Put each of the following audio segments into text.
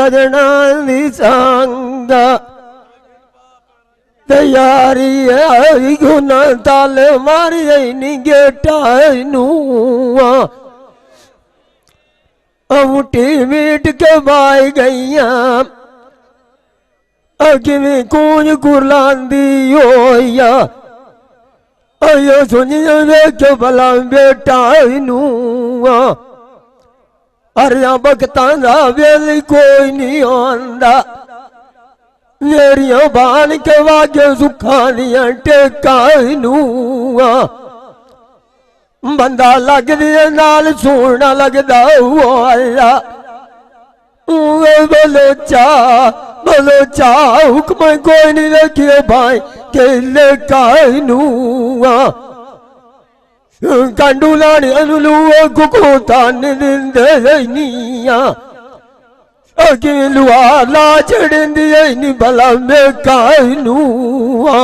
सजना दी सांगा तैयारी आई गुना ताल मारी नी गेटा नूआ मुठी मीट के बाई गईया अगिनी कूंज कुरलांदी होया अयो सुनिया वेख भला बेटा नूआ अरिया बखतां दा वेल कोई नहीं आंदा मेरिया बान के वागे सुखा दिया टेका नूआ बंदा लग दिया नाल सोना लगदा हुआ बोलो चा हुक्म कोई नहीं रखियो भाई के लेका नूआ कंडू लाने अनुलुआ कुको तान दिंदे निया अगे लुआ ला चढ़ी नी भला मैं कानूआ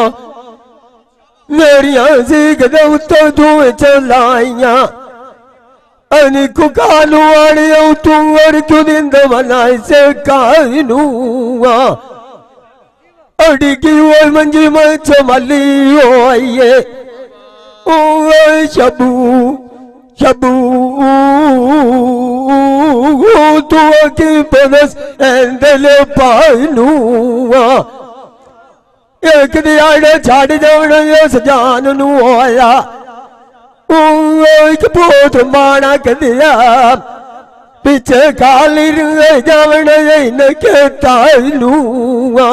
मेरिया सीख दे उत्तो तू चलाइया अनि कुकालू आड़े तू और क्यों दिन बनाए से कानूआ अड़ी की वो मंजी में चमली हो आइए ओ शबू शबू तू की बदस एंदले पानूआ एक दिहाड़े छाड़ जाना इस जान नू आया एक पोत माना कदिया पीछे खाली जावना इनके तानूआ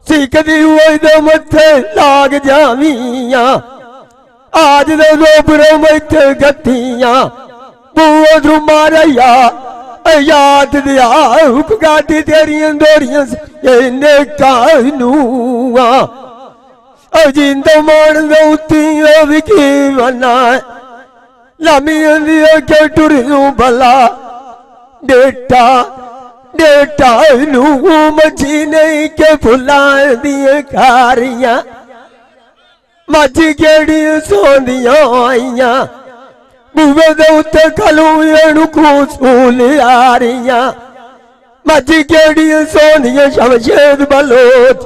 सीखदी हुई दो मथे लाग जाविया आज दे रोबरो मथे गतिया बुआ तू मारया याद दिया हुक गाड़ी तेरिया दोरिया इन्ने कानूआ अजिंद मान दौती विकी बना लमी के टुरू भला डेटा डेटा नू मछी नहीं के फुला दिए खारिया मछी केड़ी सोंदिया आईया बुवे दे उत्ते खलू को सूल आरिया मछी केड़ी सोनिया शमशेद बलोच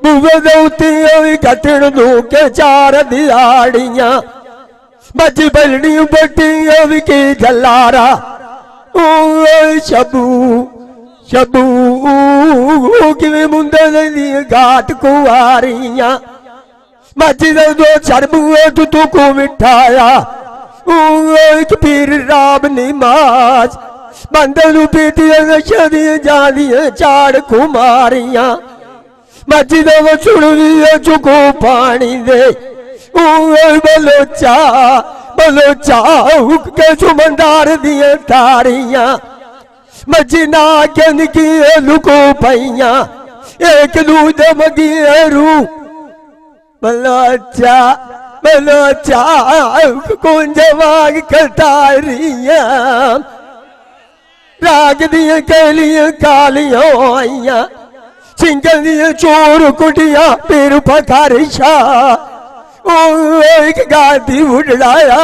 बुवे दे उत्ते कटण दू के चार दिहाड़िया मछी बलनी बटी की जलारा ओ शबू शबू कि मुंडे घाट कुआरिया मछी दे दो चरबुए तू को मिठाया एक पीर राम निमाज बंदलू पीटिया नशदिया जालिया चाड़ कुमारिया मछी दे सुड़िया चुको पानी दे बलोचा हुक के सुमंदार दिए तारिया मछी ना के निकी लुको पैया एक दूध मगियरू बलोचा बलोचा कुंज वाग कटारिया राग दिए कैलिया कालिया आइया सिंह दिए चोर कुटिया पीर पखारिशा एक गादी उड़ाया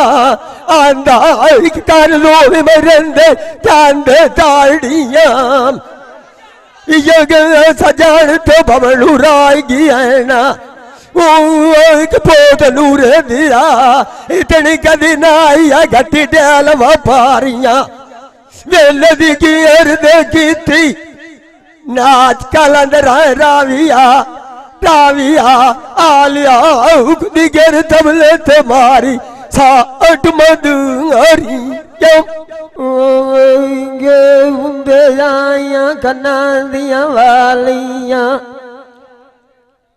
आंदा एक कर लो मरंदे चांदे ताड़िया यग सजान तो बबलू राय गिया ना एक पोत नूरे दिया इतनी कदी नाइया घटी डेल वपारिया वेले दी की दे की थी नाच कलंदर राविया राविया आलिया दी गिर तबले ते मारी साठ मधुरी हुंदे आया कन्ना दिया वालिया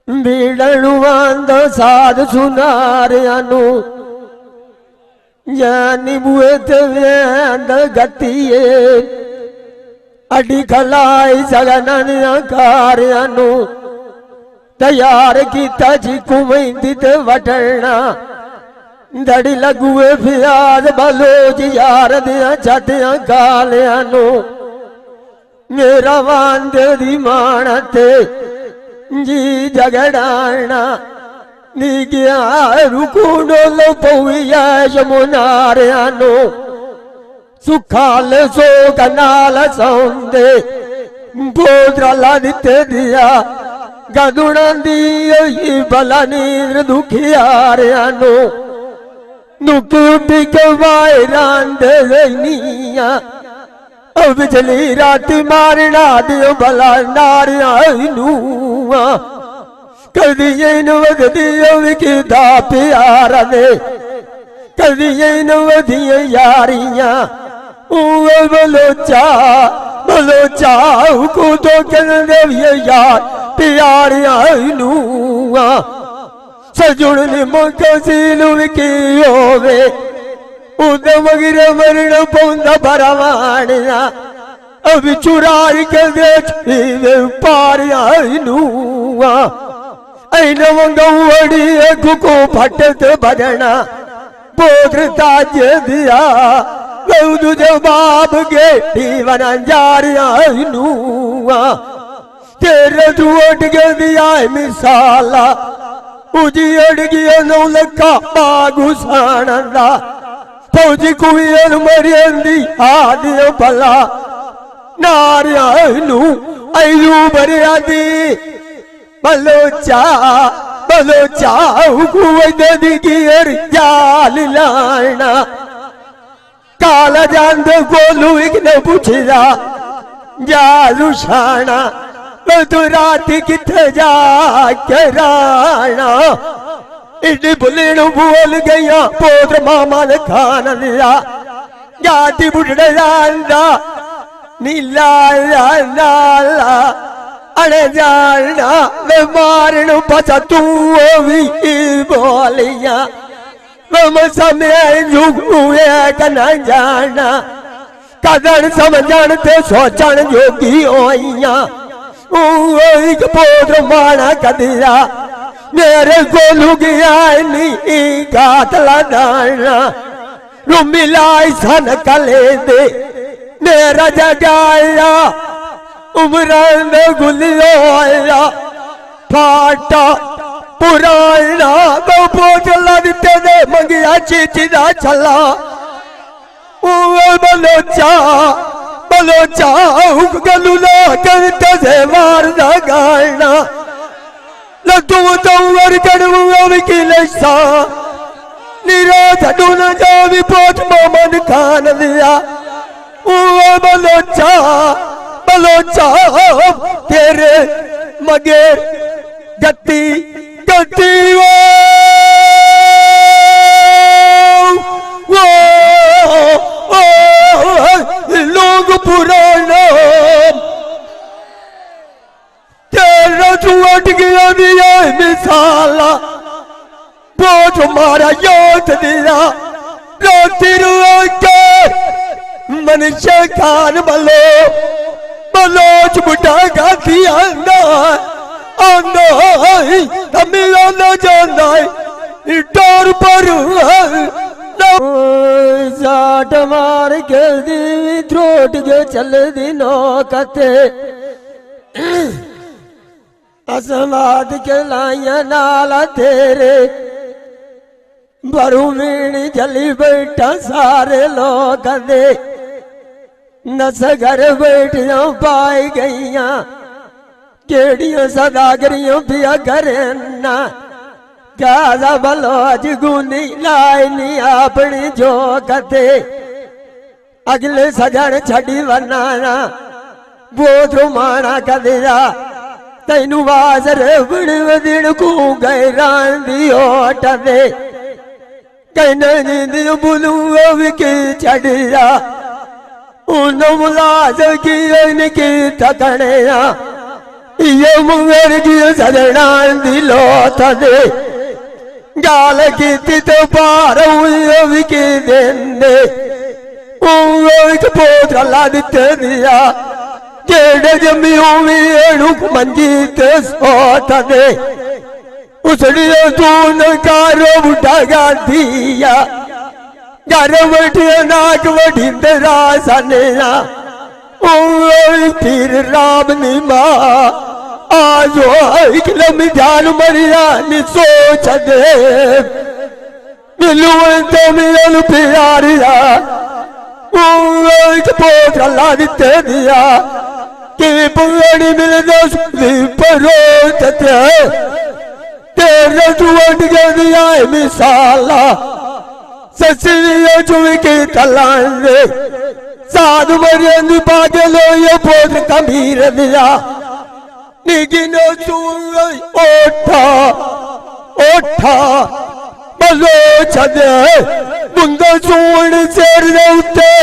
बीड़नुआंद साध सुनारियानु यानी बुए ते वेंद गतिए अड़ी खलाई सगननिया कारियानु तैयार कीता जी कुमैंदी ते वटना दड़ी लगुए फियाज बलोज यार दिया छटिया कालियानु मेरा वांदे दी मानते जी झगड़ाना नी गया रुकुडो लो पौया यमुनारियानु सुखाल सो कनाल सौंदे पोतरा ला दिते दिया गदुणा दी भला नींद दुखियारिया नु दुखी उठी के वायरान दे गईनिया बिजली रात मारना दियो भला नारिया नूआ कदी वधियो विकिदा प्यारा दे कदी वधियो यारियां बलोचा को तो कहते यार प्यारिया नूआ सजुण ने मुकसील की होवे उद मगर मरण पौंदा भरवाणिया अभी चुराई के देख पारिया नूआ ऐन मंगवड़ी को फटत भजना पोत्र ताज दिया गौदू जवाब के दीवन जारिया नूआ तेरे दुट के दिया मिसाला उजी अड़गिया नौ लखा बागुसानंदा फौजी कुएन मरियंदी आदियो भला नारिया नू अयू बरियादी बलोचा कुएदी की जाल लाना काला जान गोलू एक ने पूछा जालू शाना तू रात किथे जा कराना इडी बुलेन बोल गया पोत्र मामा ने खाना लिया जाति बुढ़े जाना नीला नाला अरे जाना मैं मारन पचा तू भी बोलिया मैं समय जुगुए कना जाना कदर समझते सोचन जोगी होइया एक पोत्र माना कदिया मेरे गोलू गया नहीं गातला दाना मिलाई सन कले दे मेरा जगाया उमरान गुलियो आया फाटा पुराना तो पोचला दिते दे मंगिया चीची दा चला बलोचा गलू ना करते से मार दा गाना लतू तो वर कड़ू विकिले सा निराश डून जा भी पोच मोमन खान दिया बलोचा तेरे मगे गति लोग पुराना तेरा छुट गया दिया मिसाला बोझ मारा योत दिया रोती के मनुष्य खान बलोच बुढ़ा गाती आंदा मिलाना जाना डोर पर साठ मार के दी थ्रोट के चल दी नौकते असमाद के लाइया नाला तेरे बरू मीणी जली बैठा सारे लोग दे नस घर बैठिया पाई गईया केड़िया सदागरियों पिया करना गाजा बलोज गुनी लाइनी अपनी जो कते अगले सजन छड़ी बनाना बोध माना कदिया तैनू बाजर बड़ी दिन को गए रांदी ओट दे कहने नींदी बुलू की चढ़िया उन मुलाज की तकड़िया ये मुंगर की सजना दिलो तदे गाल की तो पार हुई की देंदे पोत्र ला दिते दिया केड़े जमी हुई एणुक मंजीत सोत दे उसने तून कारो बुढ़ा गाधिया घर बैठिया नाक वढ़िंदरा सनिया फिर राम नी मां आज जान मरिया नी सोच दे मिलू तो मिलन प्यारिया पोत्र ला दिते दिया कि पुंगड़ी मिलदा सुदी परोत तेरे जुवट गया मिसाला ससिया जुवी की तलांदे साधु मरियंदी पागे लोये पोद कमीर दिया निगिनो सुंगई ओठा ओठा बलो छदे बुंदा सुन सेर दे उत्ते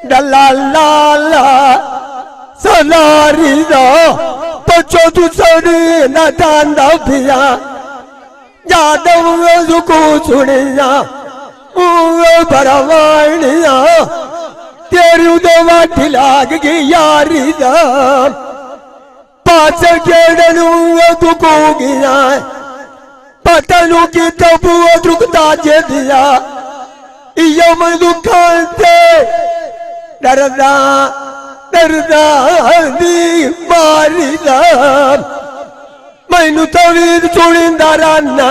डला लाला सलारी दा पचो तू सड़ी न दांदा पिया यादव सुको सुनिया बरवाणिया तेरी उदवा लाग गई यारी दा पास केड़नू दुको गया पतनू की तबू दुखता जे दिया यम दुखांते डरदा डरदा दी मारी दा मैनू तवीद चुनिंदा राना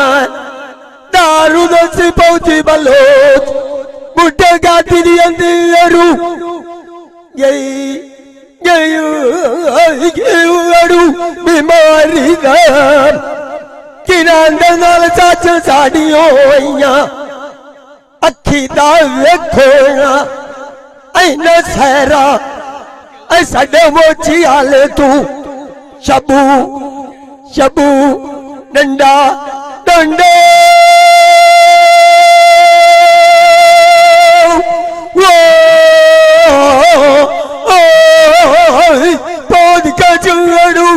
दारू दसी पहुंची बलोच बुढ़े गाती दी अंदरू गई अड़ू बीमारी दा किरांदे नाल सच साड़ी होइया अखी दा वेखोना ऐना सहरा ऐ साडे मोची आले तू शबू शबू डंडा डंडे पौध का चुंगड़ू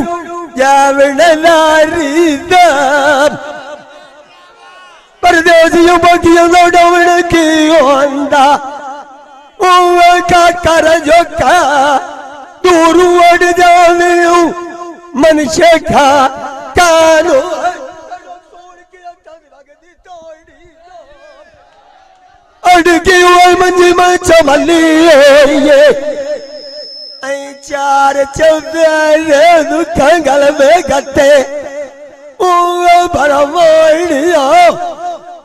जावण नारी परदेसियों बगियों लौटवण की होंदा का कर जो का दूर उड़ जावियो मनुष्य का कानो अड़की हुई मंजी में चमली ये चार चौबे दुखंगल में गते भरवाणिया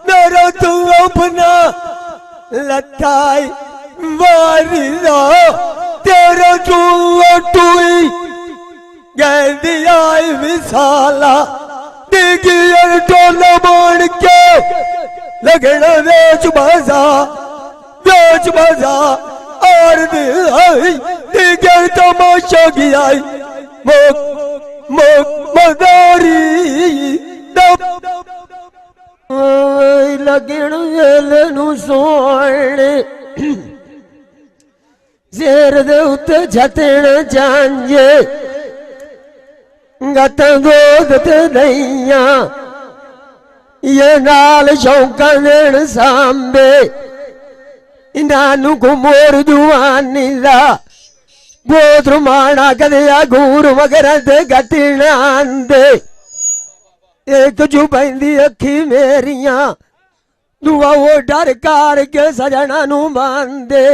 मेरा तू अपना लटाई मारी दो तेरा तू टूई गैदियाई विशाला दिगी टोला बोल के लगना वेच बाजा और दिगर तमाशा गियाई मोक मोक मदारी दब लगन वेलनू सोने शेर दे उत्ते छतण जांजे गत गोद ते नैया ये नाल शौका देण सांबे इनानू घुमोर जुआनी दा बोध माना कदया घूर वगैरह दे गटिना आंदे एक जू बंदी अखी मेरिया दुआ वो डर कार के सजना नू बांधे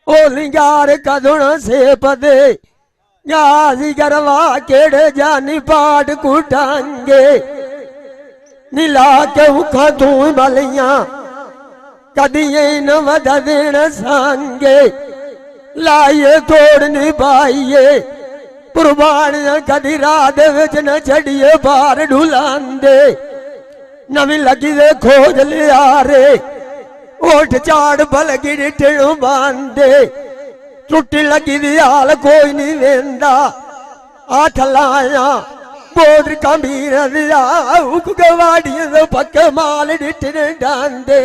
ओ लिंगार कदुण से पदे गाजी करवा केड़े जानी पाट कुटांगे नीला के उखा तू बलिया कदी न वध देन सांगे लाइए तोड़ निभाइए कुर्बान कदी रात विच न छड़िए बार ढुलांदे नवी लगी दे खोज लिया रे ओठ चाड़ बलगी डिटणू बांधे टुटी लगी दी हाल कोई नहीं वेंदा आठ लाया बोध कमीर दिया उक गवाड़ी दे पक्के माल डिटने डांदे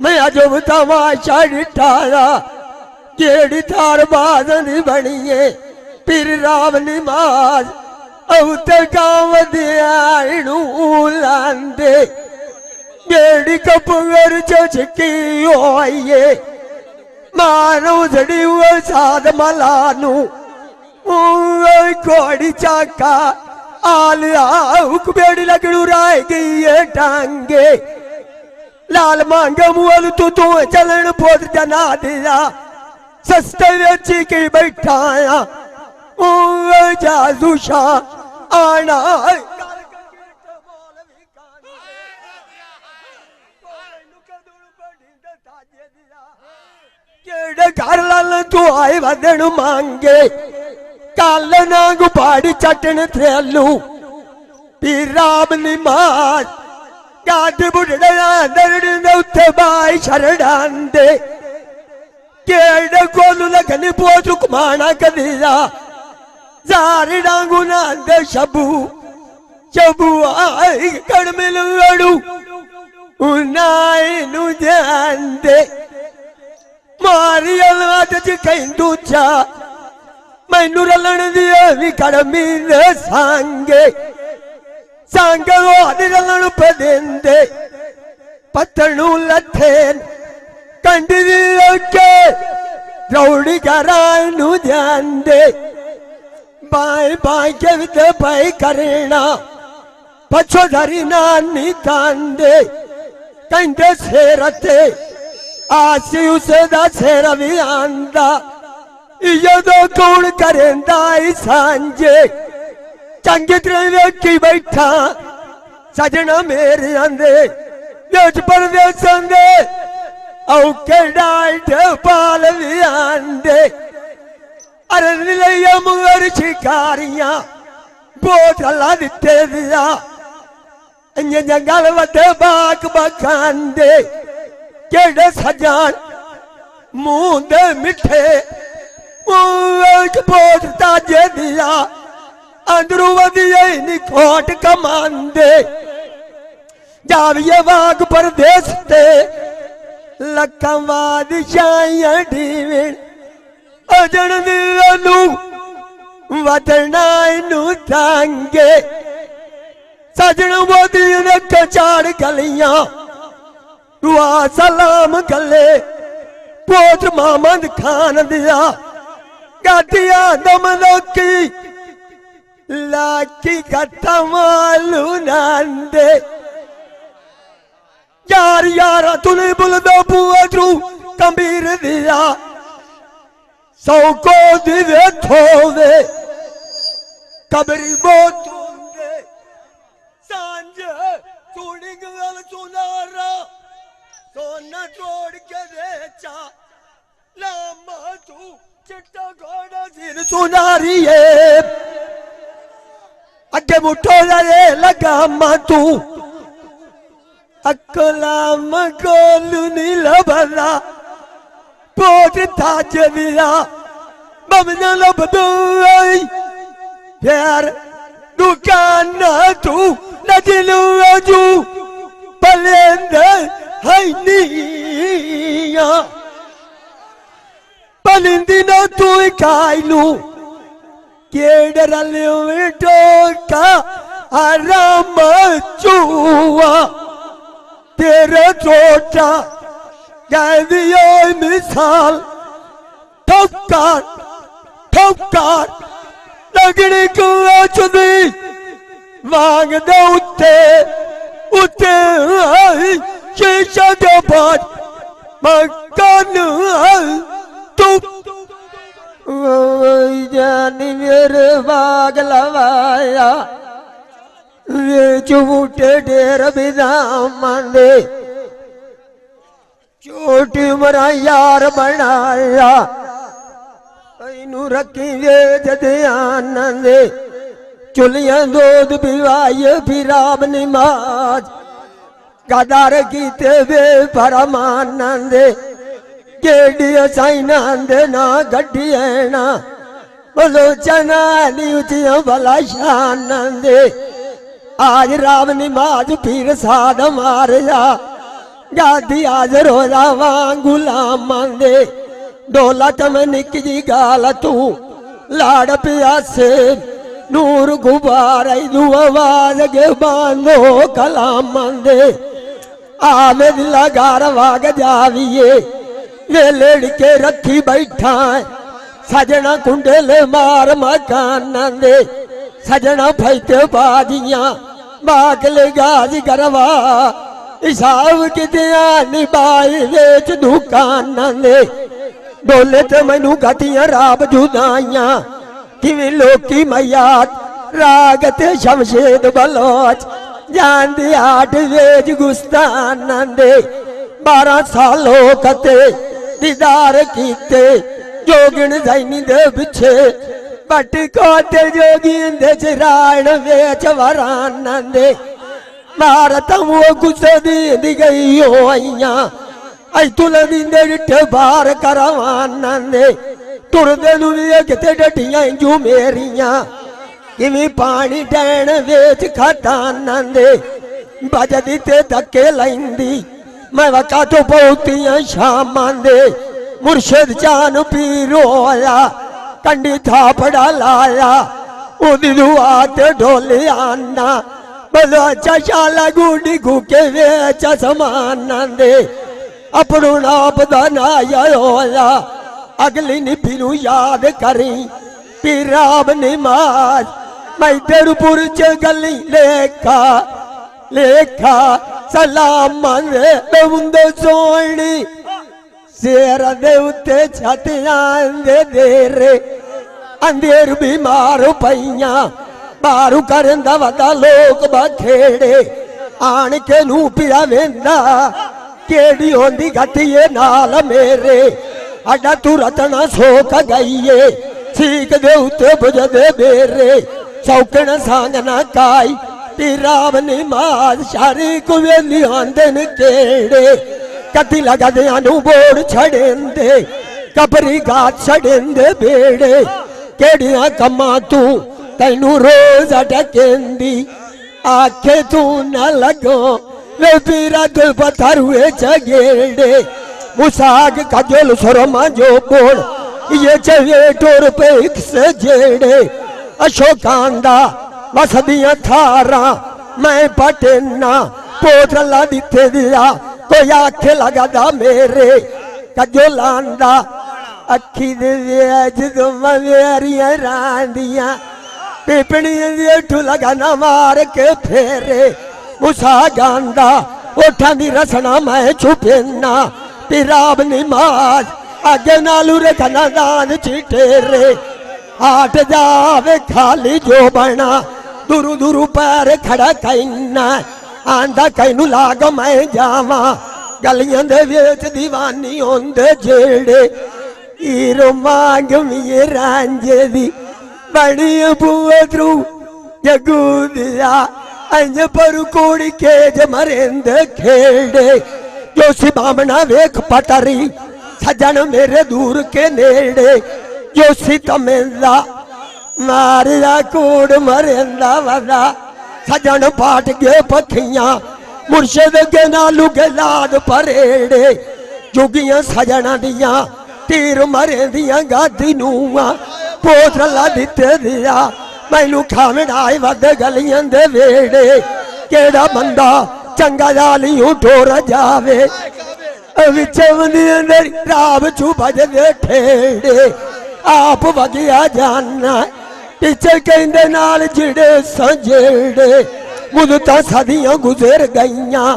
मैं अजो तमाशा डिठाया केड़ी थार बाजनी बनिए फिर राम निमाज औते गांव दियाणू लांदे गेड़ी कपुंगर चचकी होइए मानो जड़ी हुए साध मलानू कोड़ी चाका आलिया उक बेड़ी लगड़ू राय गई है टांगे लाल मांगे मुअल तू चलन पोत जना दिया सस्ते वेची की बैठाया जादूशा आना केड़े घर लाल तू आए वदन मांगे काल नांग पाड़ी चटन थेलू पीराम निमाज गाद बुढ़े दरड़ उथे बाई शरडांदे केड़े कोलू लगनी पोचु कुमाना कदीजा जारी डांगू नांदे शबू शबू आई कड़ मिलू उनाई नु जानदे मारी अलवाद च कहंदू चा मैनू रलन दिए भी कड़मी ने सांगे सांगे वो आदि रलन पे देंदे पत्तनू लथेन कंडी दी के रौड़ी कराई नु जानदे बाई बाई के विद बाई करना पछो धरी नानी तांदे कहंदे सेरते आसी उसे दा सेर भी आंदा यदों कौन करेंदा सांझे चंगी तरह वेखी बैठा सजना मेरे आंदे देश परदेस आंदे औके डाइट पाल भी आंदे अरे नीलिया मुगर शिकारियां बोट अल्लाह दिते दिया इंजे जंगल वदे बाग बखांदे केड़े सजान मुंह दे मिठे बोट ताजे दिया अंदरू वदिए निकोट कमांदे जाविए बाग परदेस ते लखा बादशाहियां डीविन अजन दिलू वदनाई नू तांगे सजन मोदी ने कचाड़ गलियां दुआ सलाम गले पोत मोहम्मद खान दिया गादिया दम लोकी लाकी कथा मालू नांदे यार यारा तूने बुलदो बुआ तू कबीर दिया सौ को दिवे थोवे कबरी बोतूंदे सांझ चूड़ी गल सुनारा सोना तोड़ के बेचा लामा तू चिट्टा घोड़ा सिर सुनारी है अगे मुठो लगे लगा मा तू अकलाम गोलू नीला भला पोट ताज दिया बमना लबदू यार दुकान तू नजलू अजू पलेंद है निया पलिंदी न तू कायलू केडरल्यू टोका आराम चुआ तेरे चोटा दियो मिसाल ठोकर ठोकर लगड़ी को चुदी मांग दे उते उते शीशा के बाद मकान तू जानी मेरे बाग लवाया वे चुबूटे ढेर बिदाम दे छोटी मरा यार बनाया इनू रखी वे ध्यान दे चुलियां दूध पिवाए फिर आप नमाज गदार कीते वे फरमान दे केडिया साइना दे ना गड्डी है ना बोलो चना नी उचिया भला शान दे आज राम नमाज फिर साध मारया गादी आज रोजा वांग गुलाम दे दौलत में निकी गाल तू लाड़ प्यासे नूर गुबार आवाज के बांधो कलाम दे आवे दिला गार वाग जाविए वे लड़के रखी बैठा सजना कुंडले मार मकान दे सजना फैते बाजियां बागले गाजी करवा हिसाब कितिया निभाई वेच दुकान दे बोले तो मैनू गतियां राब जुदाइया किवें लोकी मयात रागत शमशेद बलोच जान दी आठ वेज गुस्तान दे 12 सालों कते दीदार कीते जोगिन ज़ैनी दे पिछे बट कोटे जोगी दे चराण वेच वराना दे मारता वो गुस्से दी गई हो आइया आई तुल दींदे डिठे बार करवाना दे तुरदे नूं वेख ते डटियां जू मेरियां किवें पानी डैण वेच खटाना दे बजदी ते धक्के लैंदी मैं वका तो बहुतियां शामां दे मुर्शिद जान पीर होया कंडी थापड़ा लाया उदी दुआ ते ढोले आना बलो चशाला गुडी गुके वेच समाना दे अपनों नाप दा नाया होया अगली निभी नूं याद करी पीराब निमाज मैं तेरू पुरच गली लेखा लेखा सलाम मंदे बेवुंदे सोनी शेर दे उत्ते छतियां दे रे अंधेर बीमार पईया बारू करंदा वदा लोग बखेड़े आन के नू पिया वेंदा केड़ी होंदी घटिए नाल मेरे अड्डा तू रतना सोक गईए सीख दे उत्ते बुझदे बेरे सौकण सांगना काई पीराब निमाज शारी कुवेली आंदन केड़े कति लगदे अनु बोड़ छड़ेंदे कबरी गात छड़ेंदे बेड़े केड़ियां कमा तू तैनू रोज अटकेंदी आखे तू न लगो वे पीरा दिल पत्थर हुए चगेड़े मुसाग कजल सुरमा जो बोल ये चवे टोर पे एक से जेड़े अशोकांदा वसदियां थारा मैं पटेना पोतला दिते दिया कोई आखे लगादा मेरे कजो लांदा अखी दे जदों मेरियां रांदियां पिपणी दे ठू लगाना मार के फेरे मुसा गांदा ओठा दी रसना मैं छुपेना पीराब निमाज आगे नालू रखना दान चिटेरे आट जावे खाली जो बना दुरु दुरु पैर खड़ा कैना आंदा कैनू लाग मैं जावा गलियां दे विच दीवानी होंदे जेड़े हीरो मांग मी रांझे दी बड़ी बुअरू जगू दिया अंज पर कोड़ी के जमरेंद खेड़े जो सी बामना वेख पटरी सजन मेरे दूर के नेड़े जो सी तमेंदा मारिया कूड़ मरेंदा वदा सजन पाट गए पखियां मुर्शिद के नालू के लाद परेड़े जुगियां सजना दियां तीर मरे दियां गादी नूआ पोतला दिते दिया मैनू खावड़ाए वद गलियां दे वेड़े केड़ा बंदा चंगा जालियों टोर जावे विच राव चू बजदे ठेड़े आप वगिया जाना पीछे कहंदे नाल जिड़े सजेड़े मुदता सदियां गुजर गईयां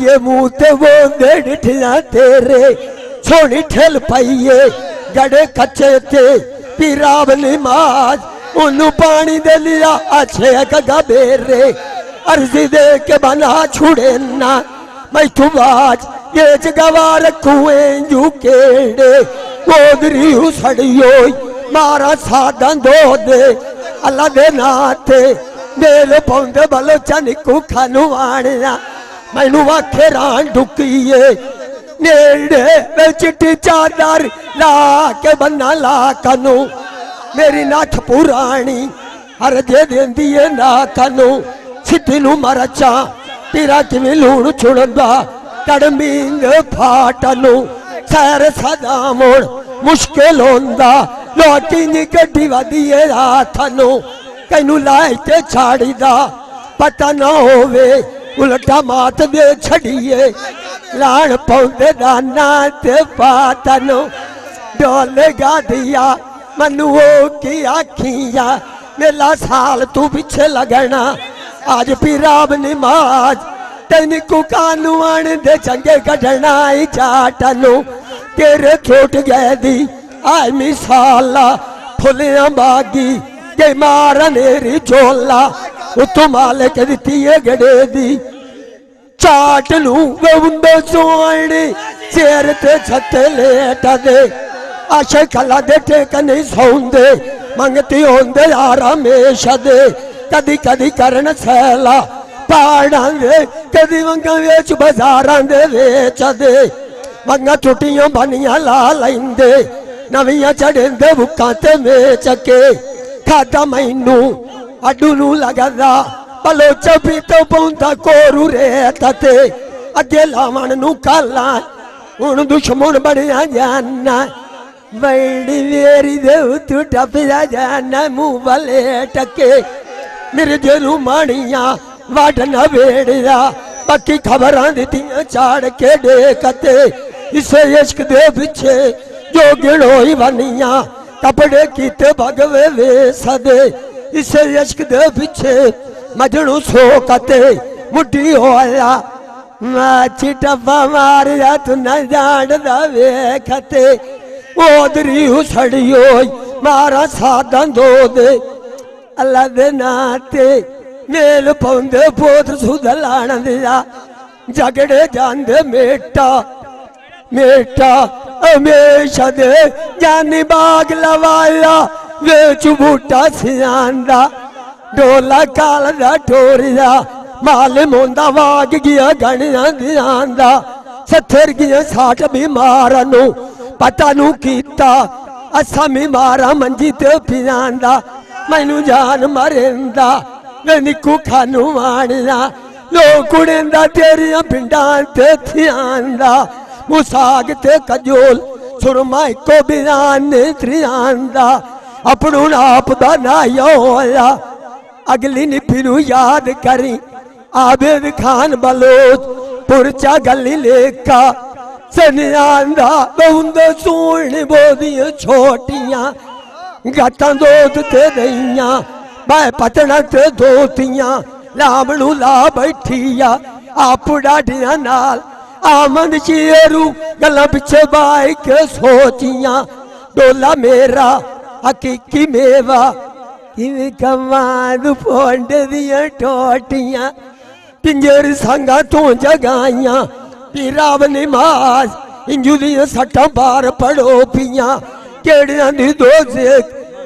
ये मुंह ते वो दे डिठियां तेरे सोनी ठेल पाइए गड़े कच्चे थे पीराब निमाज उन्नू पानी दे लिया अच्छे कगा बेरे अर्जी दे के बना छुड़े ना मैं तू बाज ये जगवा रखुएं जू केड़े ओदरी उसड़ियो मारा सादा दो दे अल्लाह दे नाते मेल पौंदे बलो चनिकू खानू आनिया मैनू आखे रान ढुकीए नेड़े चिट्टी चादर ला के बन्ना ला कनू मेरी नाथ पुरानी हर जे देंदी है ना कनू सिद्धि नू मरचा तेरा किवें लूण छुड़दा कड़मींद फाटनू सैर सदा मोड़ मुश्किल होंदा लोटी नी गड्डी वधिए हाथनू कैनू लाई ते छाड़ीदा पता ना होवे उल्टा मात दे छड़िए लाण पौंदे दाना ते पातनू डोल गादिया मनु की आखिया मेला साल तू पीछे लगना आज पीराब निमाज तेन को कानू आन दे चंगे कढ़ना ही चाटनू तेरे छोट गए दी आय मिसाला फुलियां बागी के मारा नेरी झोला उतो मालिक दिती है गड़े दी चाट लू वे सोने शेर ते छते लेट दे आशे कला दे टेक नहीं सौंदे मंगती होंदे यार हमेशा दे कदी कदी करन सैला पहाड़ां दे कदी वंगा वेच बाजारां दे वेच दे वंगा टुटियां बनियां ला लैंदे नवियां चढ़ेंदे बुक्कां ते वेच के खादा मैनू अड्डू नू लगदा बलोचा पीतो पौंदा कोरू रेत ते अगे लावण नू काला हुण दुश्मन बनिया जाना बड़ी मेरी दे तू टपदा जाना मुंह वाले टके मेरे दिलू माड़ियां वड न वेड़िया बाकी खबरां दित्तियां चाड़ के डेकते इसे इश्क दे पिछे जो गिणोई बनिया कपड़े कीते भगवे वे सदे इसे इश्क दे पिछे मजनू सोकते मुट्ठी होया माची टप्पा मारिया तू न जानदा वेखते ओदरी उसड़ी होई मारा साधन दो दे अल्लाह दे नाते मेल पौंदे पोत सुधलाण दिया झगड़े जांदे मेटा मेटा हमेशा दे जानी बाग लवाया वेच बूटा सियांदा डोला काल दा टोरिया माल मोंदा वाग गया गणिया दियांदा सत्तर गया 60 बीमार नू पता नू कीता असा बीमारा मंजी ते पियांदा मैनू जान मरेंदा वे निकू खानू माणिया लोग कुड़ेंदा तेरिया पिंडां ते थियांदा मुसाग ते कजोल सुरमा इको बिरान त्रियांदा अपनू आप दा नाया होया अगली निपी नू याद करी आबिद खान बलोच पुरचा गली लेका सनियांदा बहुंदे सोने बोदियां छोटियां गातां दोत ते दइयां बाय पतना ते दोतियां लामणू ला बैठिया आप डाडियां नाल आमद शेरू गल्लां पिछे बाई के सोचियां डोला मेरा हकीकी मेवा किवें कमाद पोंड दियां टोटियां पिंजर संगा तू जगाइयां पीराव नमाज इंजू दियां सट्टां बार पढ़ो पियां केड़ियां दी दोजे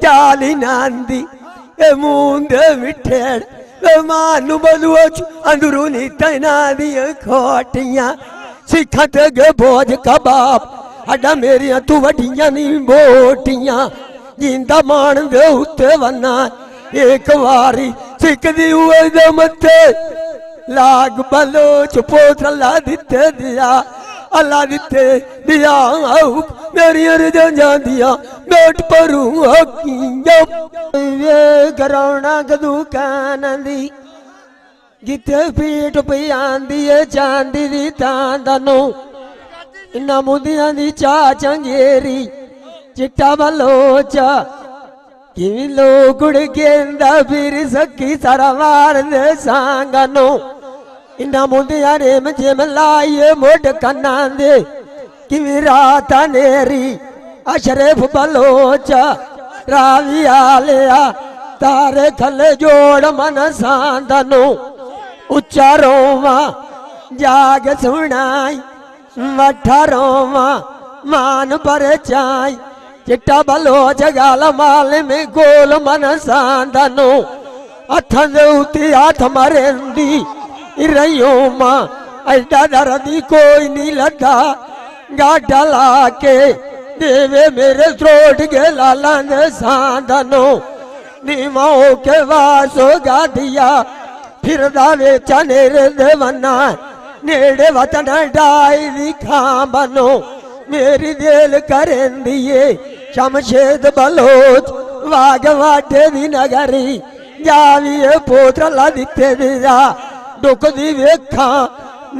चाली नांदी ए मुंदे मिठेड़ ए मानू बलुच अंदरूनी तैना दियां खोटियां सिखा ते गे भोज कबाब अड्डा मेरियां तू वड्डियां नी बोटियां जिंदा मान दे उत्ते वन्ना एक वारी सिकदी हुए दे मत्थे लाग बलोच पोत अल्लाह दिते दिया अल्लाह दिते दिया मेरी रजा जांदिया बेट परू हकीया वे करौना दुकान दी जिथे पीठ पई आंदी है चांदी दी तांदनो इन्ना मुदियां दी चा चंगेरी चिट्टा बलोचा किवी लोग गेंदा फिर सखी सारा वार दे सांगनो इन्ना मुदिया रेम जिम लाइए मोड कन्ना दे किवी रात नेरी अशरफ बलोचा रावी आलिया तारे थले जोड़ मन सांदनो उच्चा रोवा जाग सुनाई मठा रोवा मान पर चाई चिट्टा बलोच गाल माल में गोल मन सांदनो हथन दे उती हाथ मरेंदी रहियो मां ऐडा दर्दी कोई नहीं लगा गाढ़ा ला के देवे मेरे थ्रोट के लाला दे सांदनो नीमाओ के वासो गादिया फिर दावे चनेरे दे वना नेड़े वतन डाई दिखा बनो मेरी दिल करें दिए शमशेद बलोच वाग वाटे दी नगरी जाविए पोत्र ला दिते दिया दुख दी वेखा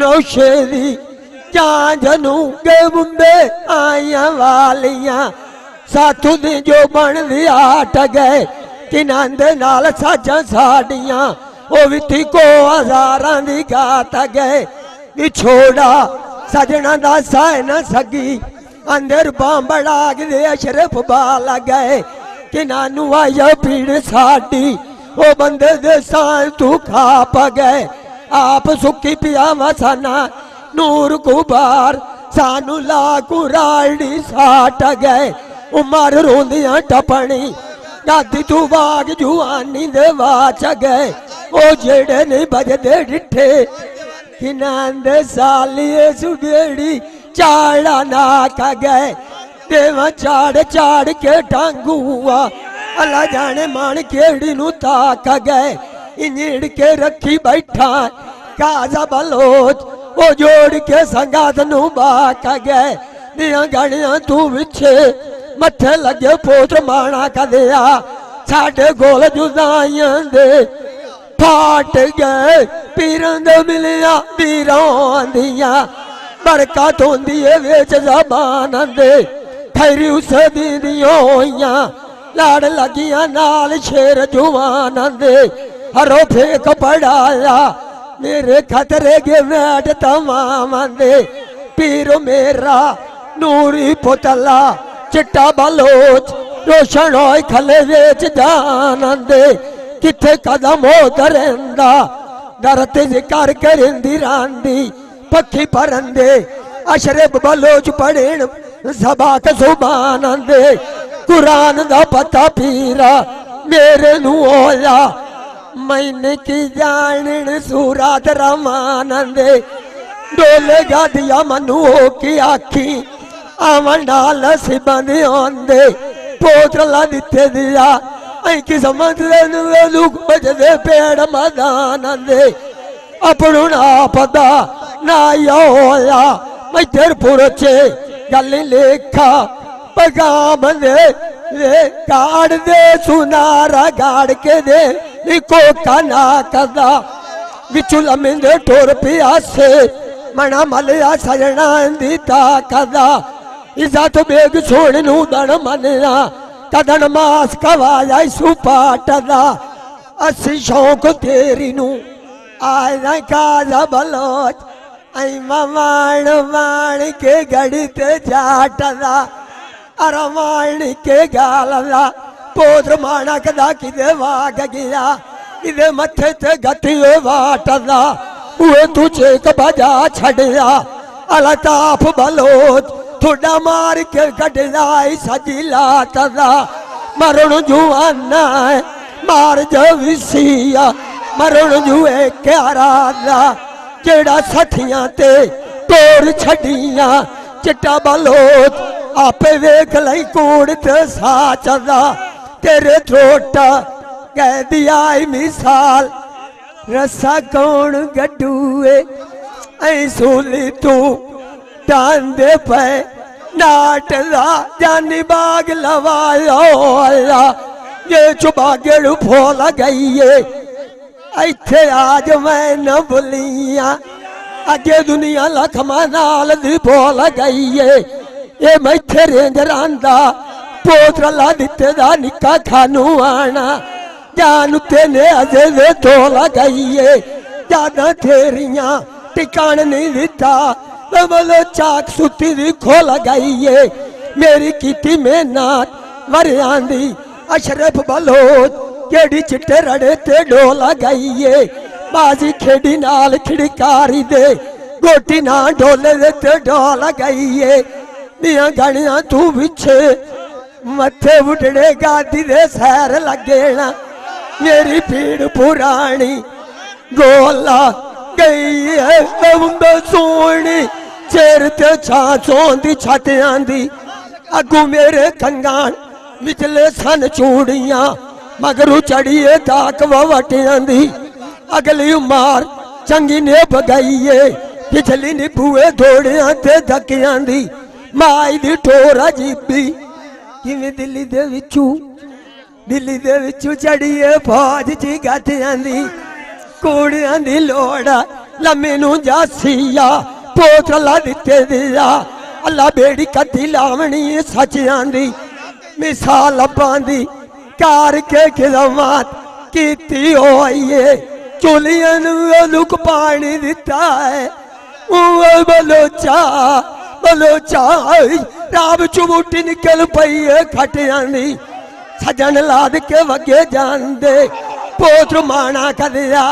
नौशे दी चांजनू के मुंडे आइया वालियां साथू दी जो बन दी आट गए किनां दे नाल साजा साडियां ओ विथी को हजारां दी गात गए विछोड़ा सजना दा साए न सगी अंदर बांबड़ा दे अशरफ बाल गए कि नानू आया पीड़ साडी ओ बंदे दे साए तू खा गए आप सुखी पिया वसाना नूर गुबार सानू ला कुराड़ी साट गए उमर रोंदियां टपनी दादी तू बाग जुआनी दे वाच गए ओ जेड़े नहीं बजदे डिठे किनांद सालिए सुबेड़ी चाड़ा ना का गए देवा चाड़ चाड़ के टांगुआ अल्लाह जाने मान केड़ी नू ताक गए इंजड़ के रखी बैठा काजा बलोच ओ जोड़ के संगात नू बाक गए दियां गाड़ियां तू विछे मथे लगे पोत्र माना कदिया साडे गोल जुदाइयां दे फाट गए पीरां दे मिलिया पीरां दियां बरकत होंदी है विच ज़बान दे खैरी उस दी दियां होइयां लाड़ लगियां नाल शेर जुवान दे हरो फेक पड़ाया मेरे खतरे के बैठ तमाम दे पीर मेरा नूरी पुतला चिट्टा बलोच रोशन होए खले वेच जान दे किथे कदम हो दरेंदा दरते जिकर करेंदी रांदी पखी परंदे अशरफ बलोच पढ़ेन ज़बाक ज़ुबान दे कुरान दा पता पीरा मेरे नू होया मैंने की जानन सूरत रमान दे डोले गादिया मनु की आखी आवन डाल सिबंद आंदे पोत्र ला दिते दिया ऐ की समझ लुक बजदे पेड़ मैदान दे अपनू ना पता ना होया मैं तेरे पुरचे गल लेखा पैगाम दे गाड़ दे सुनारा गाड़ के दे निको काना कदा विचु लमिंदे टोर पियासे मना मलिया सजना दी ता कदा इज्जत बेग छोड़ नू दन मनया कदन मास कवाया सुपाटदा असी शौक तेरी नू आया काजा बलोच आई माण माण के गड़ी ते जाटदा अरमाण के गालदा पोत्र माना कदा किदे वाग गया इदे मथे ते गति वाटदा उए तुझे कबजा छड़या अलताफ बलोच थोड़ा मार के गडलाई सजिला तदा मरण जुआना मार जविसिया मरण जुए क्यारा दा जेड़ा सठियां ते तोड़ छड़ियां चिट्टा बलोच आपे वेख लई कूड़ ते साचदा तेरे थ्रोटा कह दिया मिसाल रसा कौन गड्डूए ऐ सूली तू डांदे पे नाटदा जानी बाग लवाया ये चुबागेड़ू फोल गईए इथे आज मैं न भुलिया अगे दुनिया लखमा नाल दी बोल गईए ये मैथे रेंजरांदा पोत्र ला दिते दा निका खानू आना जान तेने अजे वे तोल गईए ज्यादा तेरिया टिकाण नहीं दिता बोलो चाक सुती दी खोल गईए मेरी कीती मेहनत वरियांदी अशरफ बलोच केड़ी चिट्टे रड़े ते डोल गईए बाजी खेड़ी नाल खिड़कारी दे गोटी ना डोले दे ते डोल गईए दियां गणियां तू विछे मथे उठड़े गादी दे सैर लगेना मेरी पीड़ पुरानी गोला गई है सोनी चेर ते छाछों दी छत आंदी अगू मेरे कंगान विचले सन चूड़ियां मगरू चढ़िए ताक वटियां दी अगली उमार चंगी ने बगाईए पिछली निबूए दौड़ियां ते धकियां दी माई दी ठोर अजीबी किवें दिल्ली दे विचू चढ़िए फौज ची गठियां दी कूड़ियां दी लोड़ लम्मे नू जासिया पोत्र ला दिते दिया अल्लाह बेड़ी कदी लावनी सचियां दी मिसाल बांधी कार के खिदमत कीती होइए चुलियां लुक पानी दिता है बलोचा बलोचा राब चुबूटी निकल पई है खटियां दी सजन लाद के वगे जांदे पोत्र माना कदिया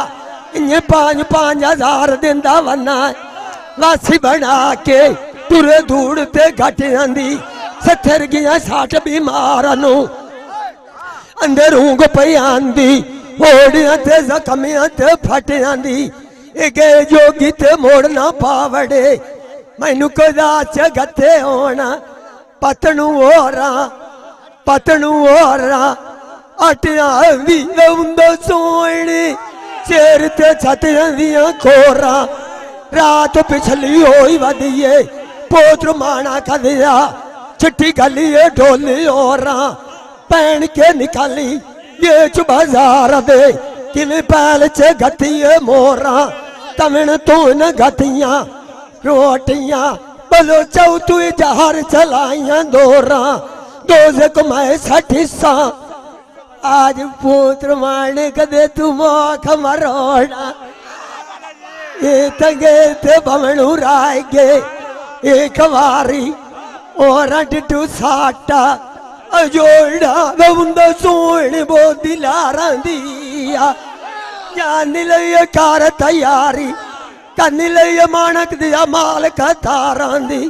इन्हें 5-5 हज़ार दिंदा वना लासी बना के ਤੁਰੇ ਧੂੜ ਤੇ ਘਟਿਆਂ ਦੀ ਸੱਥਰ ਗਿਆ 60 ਬਿਮਾਰਾਂ ਨੂੰ ਅੰਦਰ ਉਂਗ ਪਿਆਂ ਦੀ ਹੋੜਿਆਂ ਤੇ ਜ਼ਖਮੀਆਂ ਤੇ ਫਟਿਆਂ ਦੀ ਇਹ ਗਏ ਜੋਗੀ ਤੇ ਮੋੜ ਨਾ ਪਾਵੜੇ ਮੈਨੂੰ ਕੋਦਾ ਚ ਗੱਤੇ ਹੋਣਾ ਪਤਣੂ ਹੋਰਾਂ ਅਟਿਆਂ ਦੀ ਲਉਂਦਾ ਸੋਹਣੀ ਚਿਹਰੇ ਤੇ ਛੱਤਿਆਂ ਦੀਆਂ ਖੋਰਾਂ ਰਾਤ ਪਿਛਲੀ ਹੋਈ ਵਧੀਏ ਪੋਤਰ ਮਾਣਾ ਕਦਿਆ चिट्ठी गलिए ढोली और पहन के निकाली ये च बाजार दे किले पैल च गतिए मोरा तमिन तू न गतियां रोटियां बलो चौथू जहर चलाइया दोरा दोजे कमाए 60 हिस्सा आज पुत्र माने कदे तू मोख मरोड़ा ये तंगे ते बमणू राय गे एक वारी और डिटू साटा अजोड़ा बंदा सोने बोदी लारा दिया जाने लगे कार तैयारी करने लगे मानक दिया माल का तारा दी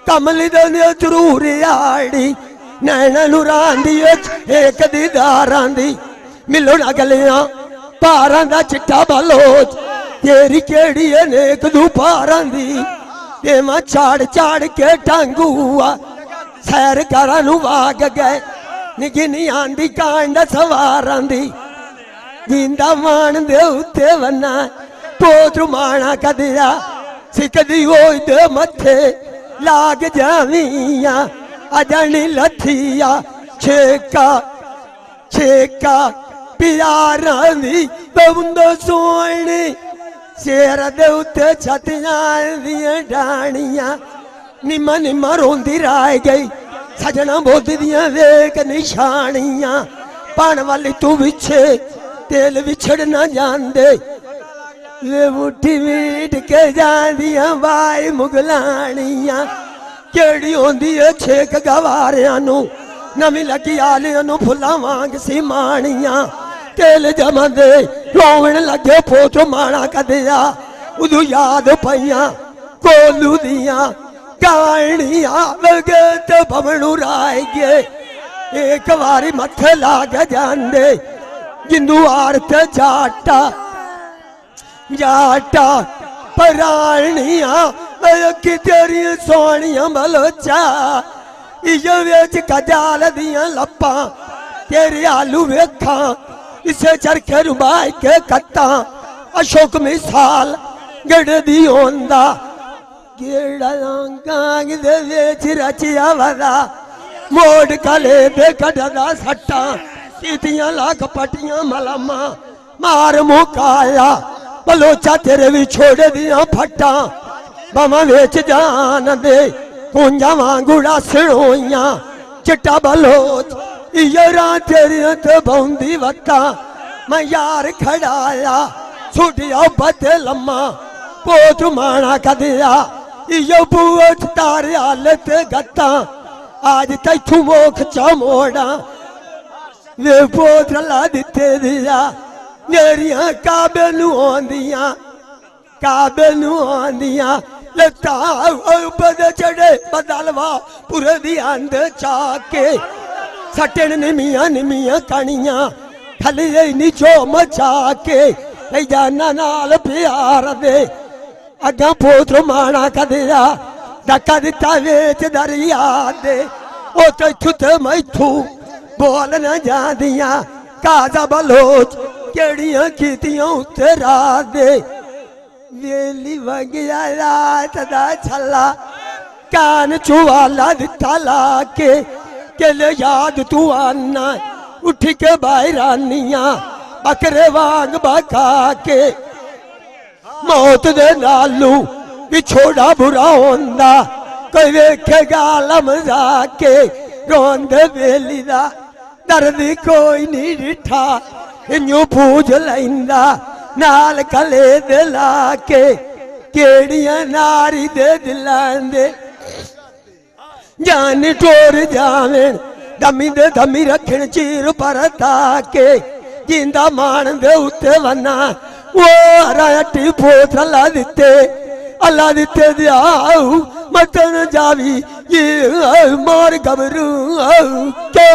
कमली दे जरूर आड़ी नैना नूरान दी एक दीदारा दी मिलो ना गलियां पारा दा चिट्टा बलोच तेरी केड़ी है नेक दुपारा दी ये मां चाड़ के टांगूआ सैर करा नू वाग गए निगिनी आंदी कांड सवारां दी जिंदा मान दे उत्ते वना पोतरू माना कदिया सिकदी होई दे मथे लाग जावियां अजनी लथिया छेका प्यारां दी बंदो सोहणी शेर दे उत्ते छतियां दियां डाणियां निम्मा निम्मा रोंदी राय गई सजना बोधी दियां वेख निशानियां पान वाली तू विछे तेल विछड़ ना जांदे वे मुट्ठी मीट के जांदियां बाई मुगलानियां केड़ी होंदी है छेक गवारियां नू नवी लगी आलियां नू फुल्लां वांग सीमानियां तेल जमदे रोवण लगे पोतरो माना कदिया उदू याद पईयां कोलू दियां कहानियां लगे ते भवनू राय गए एक बारी मथे लाग जांदे जिंदू आरत जाटा पराणियां कि तेरी सोहणियां बलोचा इयो विच कजाल दियां लप्पां तेरे आलू वेखां इसे चरखे रुबाई के कत्ता अशोक मिसाल गड़ दी होंदा गेड़ा गांग दे विच रचिया वदा मोड़ कले दे कढदा सट्टा कीतियां लाख पटियां मलमा मार मुकाया बलोचा तेरे भी छोड़ दिया फट्टा बमा विच जान दे कुंजा वांगुड़ा सिणोइयां चिट्टा बलोच यारा तेरिया ते बौंदी वत्ता मैं यार खड़ाया छुटिया बदे लम्मा पोत माना कदिया इयो बुअत तारे हालत गत्ता आज तैथू मोख चा मोड़ा वे पोत ला दिते दिया मेरिया काबे नू आंदियां लता बद चढ़े बदलवा पूरे दी अंद चाके सटन निमिया कणियां थले नीचो मचा के जाना नाल प्यार दे अगा पोतरो माना कदिया धक्का दिता वेच दरिया दे ओ तैथू ते मैथू बोल न जादियां काजा बलोच केड़ियां कीतियां उत्ते रात दे वेली वगिया रात दा छला कान चुवाला दिता ला के ले याद तू आना उठ के बाहरानियां बकरे वांग बका के मौत दे नालू विछोड़ा बुरा होंदा कोई वेखेगा लमजा के रोंदे वेली दा दर्द कोई नहीं डिठा इन्नू पूज लैंदा नाल कले दे ला के केड़ियां नारी दे दिलां दे जान टोर जावें दमी दे दमी रखन चीर परता के जिंदा मान दे उत्ते वना वो राटी पोत अल्लाह दिते दियाऊ मतन जावी ये मार गबरू के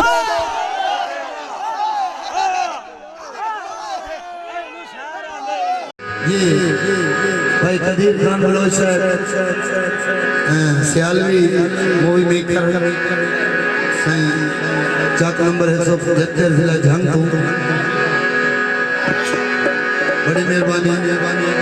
ये भाई Qadir Khan Baloch Sialvi movie maker Chak number है 175 जिला झांग बड़ी मेहरबानी।